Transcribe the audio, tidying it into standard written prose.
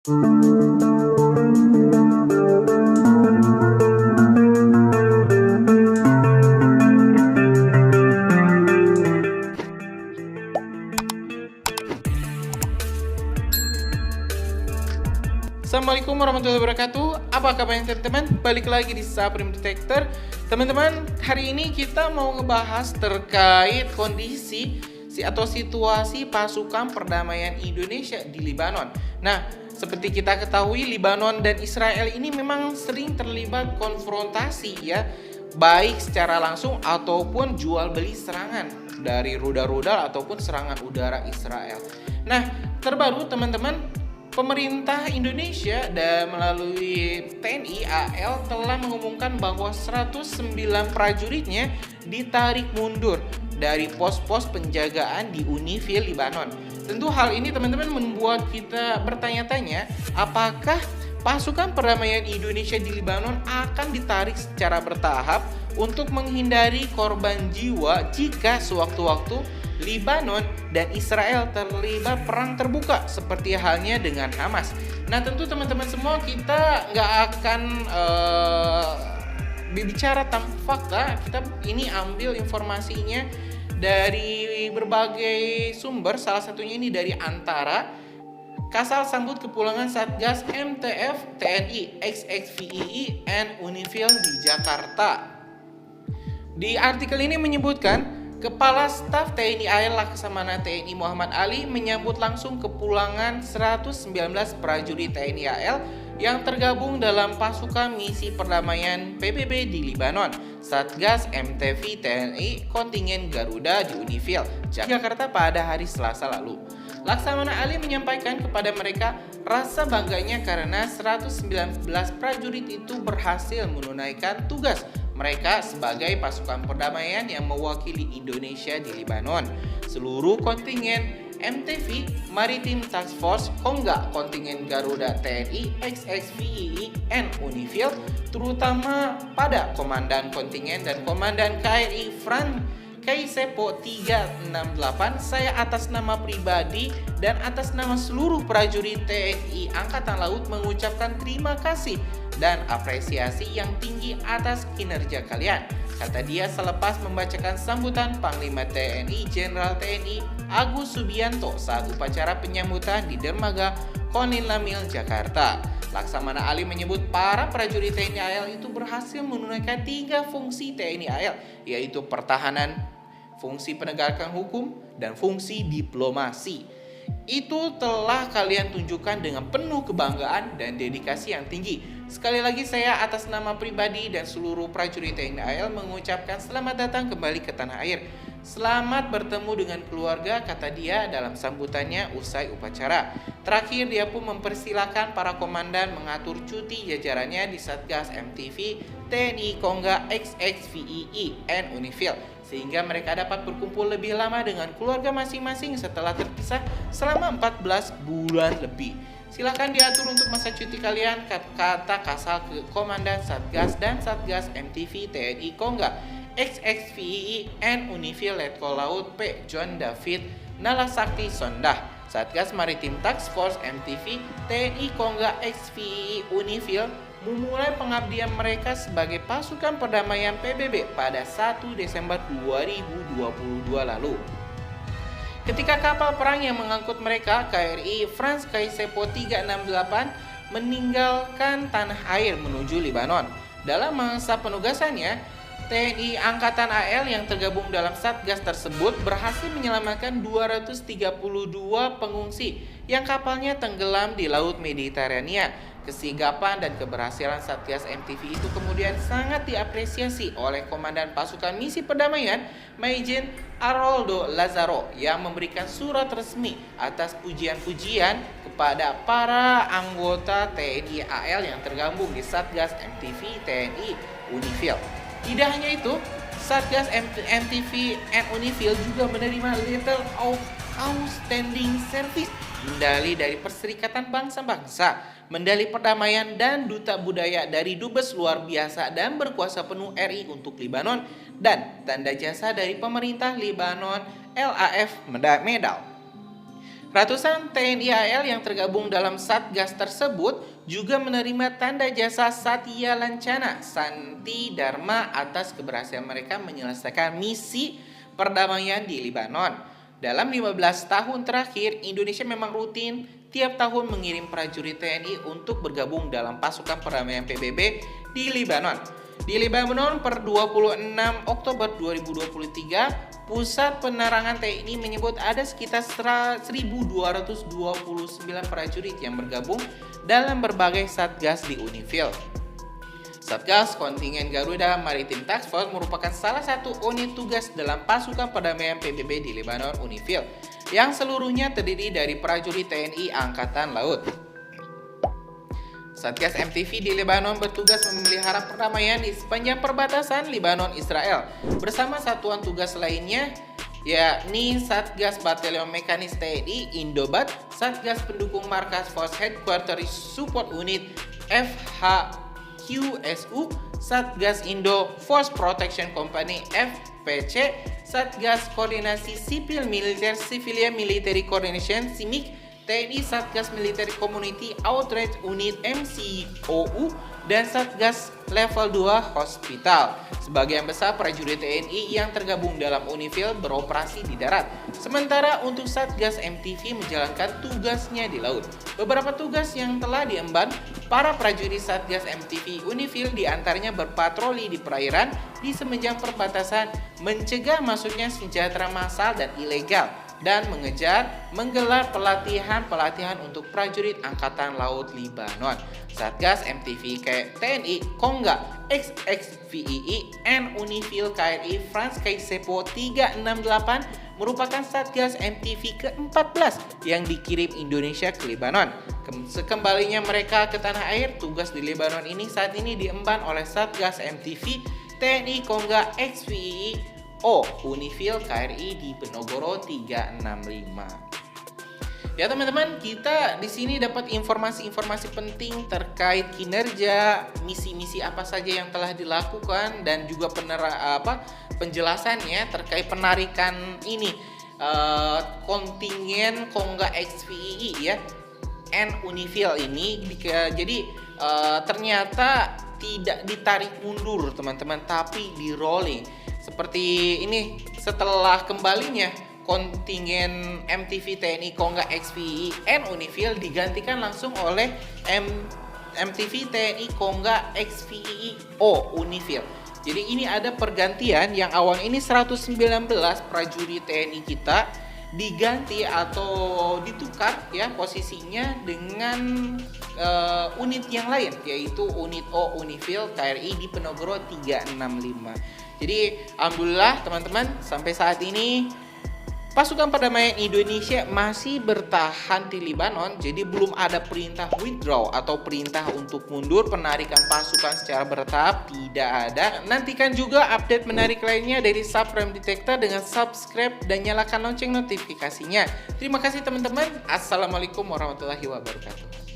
Assalamualaikum warahmatullahi wabarakatuh. Apa kabarnya teman-teman? Balik lagi di Saprim Detector. Teman-teman, hari ini kita mau ngebahas terkait kondisi atau situasi pasukan perdamaian Indonesia di Libanon. Nah, seperti kita ketahui, Libanon dan Israel ini memang sering terlibat konfrontasi ya, baik secara langsung ataupun jual beli serangan dari rudal-rudal ataupun serangan udara Israel. Nah, terbaru teman-teman, pemerintah Indonesia dan melalui TNI AL telah mengumumkan bahwa 109 prajuritnya ditarik mundur dari pos-pos penjagaan di Unifil Libanon. Tentu hal ini teman-teman membuat kita bertanya-tanya, apakah pasukan perdamaian Indonesia di Libanon akan ditarik secara bertahap untuk menghindari korban jiwa jika sewaktu-waktu Libanon dan Israel terlibat perang terbuka seperti halnya dengan Hamas. Nah, tentu teman-teman semua, kita nggak akan berbicara tanpa fakta. Kita ini ambil informasinya dari berbagai sumber, salah satunya ini dari Antara. Kasal sambut kepulangan Satgas MTF TNI XXVII and Unifil di Jakarta. Di artikel ini menyebutkan, Kepala Staf TNI AL Laksamana TNI Muhammad Ali menyambut langsung kepulangan 119 prajurit TNI AL yang tergabung dalam pasukan misi perdamaian PBB di Libanon, Satgas MTV TNI kontingen Garuda di Unifil, Jakarta pada hari Selasa lalu. Laksamana Ali menyampaikan kepada mereka rasa bangganya karena 119 prajurit itu berhasil menunaikan tugas mereka sebagai pasukan perdamaian yang mewakili Indonesia di Libanon. Seluruh kontingen MTV Maritime Task Force Konga kontingen Garuda TNI XXVII and Unifil, terutama pada komandan kontingen dan komandan KRI Kaisepo 368, saya atas nama pribadi dan atas nama seluruh prajurit TNI Angkatan Laut mengucapkan terima kasih dan apresiasi yang tinggi atas kinerja kalian, kata dia selepas membacakan sambutan Panglima TNI Jenderal TNI Agus Subianto saat upacara penyambutan di Dermaga Konil Lamil, Jakarta. Laksamana Ali menyebut para prajurit TNI AL itu berhasil menunaikan 3 fungsi TNI AL, yaitu pertahanan, fungsi penegakan hukum, dan fungsi diplomasi. Itu telah kalian tunjukkan dengan penuh kebanggaan dan dedikasi yang tinggi. Sekali lagi saya atas nama pribadi dan seluruh prajurit TNI AL mengucapkan selamat datang kembali ke tanah air. Selamat bertemu dengan keluarga, kata dia dalam sambutannya usai upacara. Terakhir, dia pun mempersilahkan para komandan mengatur cuti jajarannya di Satgas MTV TNI Konga XXVII and Unifil, sehingga mereka dapat berkumpul lebih lama dengan keluarga masing-masing setelah terpisah selama 14 bulan lebih. Silakan diatur untuk masa cuti kalian, kata Kasal ke Komandan Satgas dan Satgas MTV TNI Konga XXVII and Unifil Letkol Laut P. John David Nalasakti Sondah. Satgas Maritime Task Force MTV TNI Konga XVII Unifil memulai pengabdian mereka sebagai pasukan perdamaian PBB pada 1 Desember 2022 lalu. Ketika kapal perang yang mengangkut mereka, KRI Franz Kaisepo 368, meninggalkan tanah air menuju Libanon. Dalam masa penugasannya, TNI Angkatan AL yang tergabung dalam Satgas tersebut berhasil menyelamatkan 232 pengungsi yang kapalnya tenggelam di Laut Mediterania. Kesigapan dan keberhasilan Satgas MTV itu kemudian sangat diapresiasi oleh Komandan Pasukan Misi Perdamaian, Maijen Aroldo Lazaro, yang memberikan surat resmi atas pujian-pujian kepada para anggota TNI AL yang tergabung di Satgas MTV TNI Unifil. Tidak hanya itu, Satgas MTV and Unifil juga menerima Letter of Outstanding Service, medali dari Perserikatan Bangsa-Bangsa, medali perdamaian dan duta budaya dari Dubes Luar Biasa dan Berkuasa Penuh RI untuk Libanon, dan tanda jasa dari pemerintah Libanon LAF Medal. Ratusan TNI AL yang tergabung dalam Satgas tersebut juga menerima tanda jasa Satya Lancana Santi Dharma atas keberhasilan mereka menyelesaikan misi perdamaian di Lebanon. Dalam 15 tahun terakhir, Indonesia memang rutin tiap tahun mengirim prajurit TNI untuk bergabung dalam pasukan perdamaian PBB di Lebanon. Di Lebanon per 26 Oktober 2023, Pusat Penerangan TNI menyebut ada sekitar 1.229 prajurit yang bergabung dalam berbagai satgas di Unifil. Satgas Kontingen Garuda Maritime Task Force merupakan salah satu unit tugas dalam pasukan perdamaian PBB di Lebanon Unifil, yang seluruhnya terdiri dari prajurit TNI Angkatan Laut. Satgas MTV di Lebanon bertugas memelihara perdamaian di sepanjang perbatasan Lebanon-Israel bersama satuan tugas lainnya, yakni Satgas Batalion Mekanis TNI Indobat, Satgas Pendukung Markas Force Headquarters Support Unit FHQSU, Satgas Indo Force Protection Company FPC, Satgas Koordinasi Sipil Militer Civilian Military Coordination SIMIC, TNI Satgas Military Community Outreach Unit MCOU, dan Satgas Level 2 Hospital. Sebagian besar prajurit TNI yang tergabung dalam Unifil beroperasi di darat, sementara untuk Satgas MTV menjalankan tugasnya di laut. Beberapa tugas yang telah diemban para prajurit Satgas MTV Unifil diantaranya berpatroli di perairan di semenjang perbatasan, mencegah masuknya senjata massal dan ilegal, dan menggelar pelatihan untuk prajurit Angkatan Laut Lebanon. Satgas MTV TNI Kongga XXVII and Unifil KRI France Kaisepo 368 merupakan Satgas MTV ke-14 yang dikirim Indonesia ke Lebanon. Sekembalinya mereka ke tanah air, tugas di Lebanon ini saat ini diemban oleh Satgas MTV TNI Kongga XVII Unifil KRI di Penogoro 365. Ya teman-teman, kita di sini dapat informasi-informasi penting terkait kinerja misi-misi apa saja yang telah dilakukan dan juga penjelasannya terkait penarikan ini kontingen Kongga XVII ya and Unifil ini. Jadi ternyata tidak ditarik mundur teman-teman, tapi di rolling. Seperti ini, setelah kembalinya kontingen MTV TNI Kongga XVII and Unifil digantikan langsung oleh MTV TNI Kongga XVII Unifil. Jadi ini ada pergantian yang awal ini 119 prajurit TNI kita diganti atau ditukar ya posisinya dengan unit yang lain, yaitu unit O Unifil KRI di Penogoro 365. Jadi alhamdulillah teman-teman, sampai saat ini pasukan perdamaian Indonesia masih bertahan di Lebanon. Jadi belum ada perintah withdraw atau perintah untuk mundur, penarikan pasukan secara bertahap tidak ada. Nantikan juga update menarik lainnya dari Subprime Detector dengan subscribe dan nyalakan lonceng notifikasinya. Terima kasih teman-teman. Assalamualaikum warahmatullahi wabarakatuh.